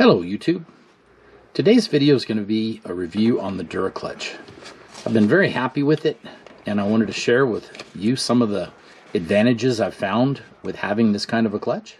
Hello YouTube. Today's video is going to be a review on the Duraclutch. I've been very happy with it, and I wanted to share with you some of the advantages I've found with having this kind of a clutch.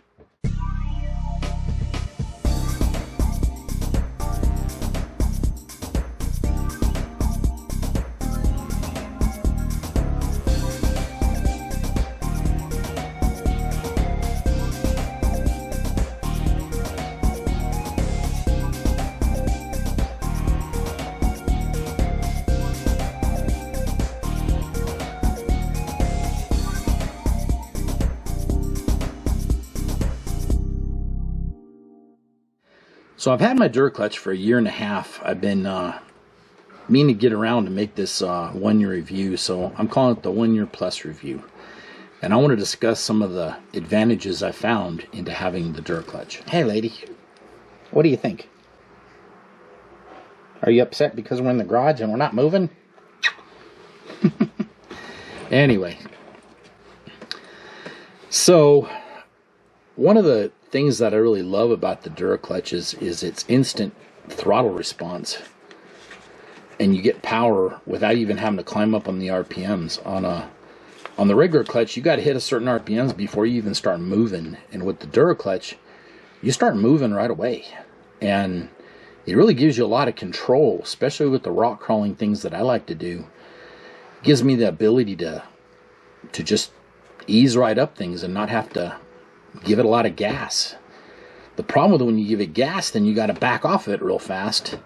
So I've had my Duraclutch for a year and a half. I've been meaning to get around to make this 1 year review, so I'm calling it the 1 year plus review. And I want to discuss some of the advantages I found into having the Duraclutch. Hey lady, what do you think? Are you upset because we're in the garage and we're not moving? Anyway, so one of the things that I really love about the Duraclutch is its instant throttle response, and you get power without even having to climb up on the RPMs. On the regular clutch, you got to hit a certain RPMs before you even start moving, and with the Duraclutch, you start moving right away, and it really gives you a lot of control, especially with the rock crawling things that I like to do. It gives me the ability to just ease right up things and not have to give it a lot of gas. The problem with when you give it gas, then you got to back off it real fast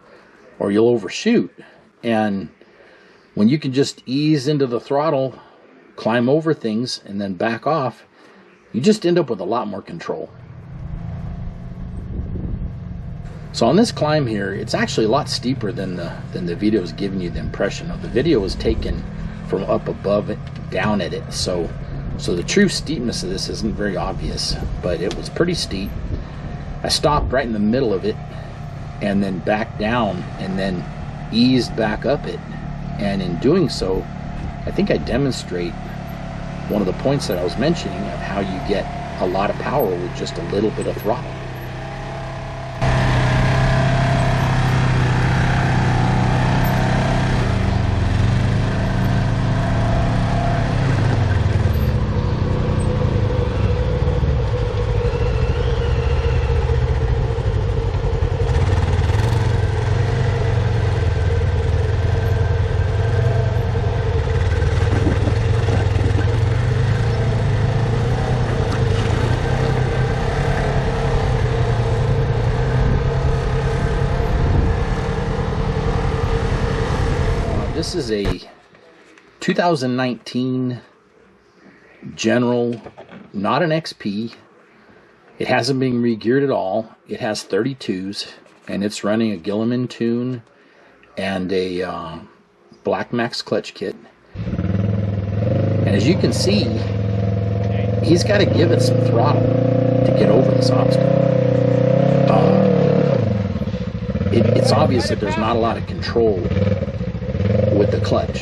or you'll overshoot. And when you can just ease into the throttle, climb over things, and then back off, you just end up with a lot more control. So on this climb here, it's actually a lot steeper than the video is giving you the impression of. The video was taken from up above it, down at it, so the true steepness of this isn't very obvious, but it was pretty steep. I stopped right in the middle of it and then backed down and then eased back up it. And in doing so, I think I demonstrate one of the points that I was mentioning of how you get a lot of power with just a little bit of throttle. This is a 2019 General, not an XP. It hasn't been re-geared at all. It has 32s, and it's running a Gilliman tune and a Black Max clutch kit. And as you can see, he's got to give it some throttle to get over this obstacle. It's obvious that there's not a lot of control with the clutch.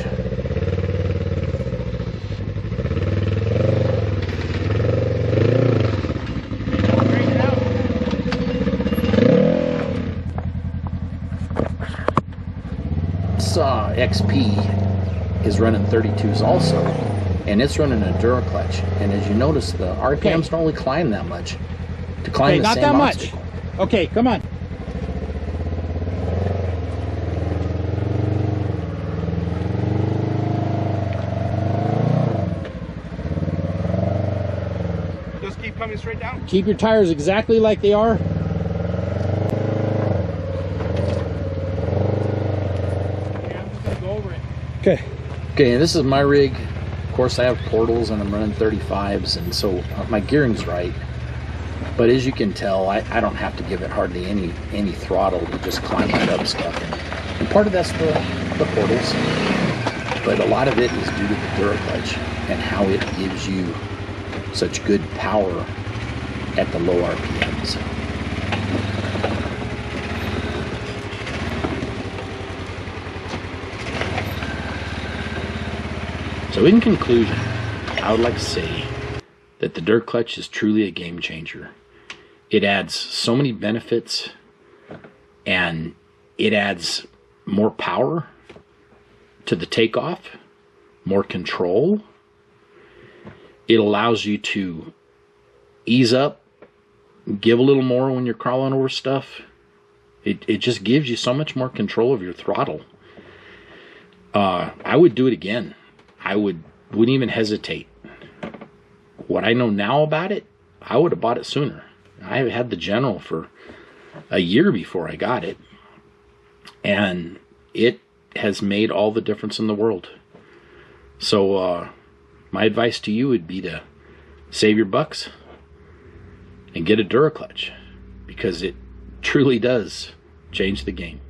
This XP is running 32s also, and it's running a Duraclutch. And as you notice, the RPMs don't really climb that much to climb the same obstacle. Not that much. Okay, come on. Just keep coming straight down. Keep your tires exactly like they are. Yeah, I'm just gonna go over it. Okay. Okay, and this is my rig. Of course, I have portals and I'm running 35s, and so my gearing's right. But as you can tell, I don't have to give it hardly any throttle to just climb right up stuff. And part of that's the portals, but a lot of it is due to the Duraclutch and how it gives you such good power at the low RPMs. So in conclusion, I would like to say that the Duraclutch is truly a game changer. It adds so many benefits and it adds more power to the takeoff, more control. It allows you to ease up, give a little more when you're crawling over stuff. It just gives you so much more control of your throttle. I would do it again. I wouldn't even hesitate. What I know now about it, I would have bought it sooner. I had the General for a year before I got it, and it has made all the difference in the world. So my advice to you would be to save your bucks and get a Duraclutch, because it truly does change the game.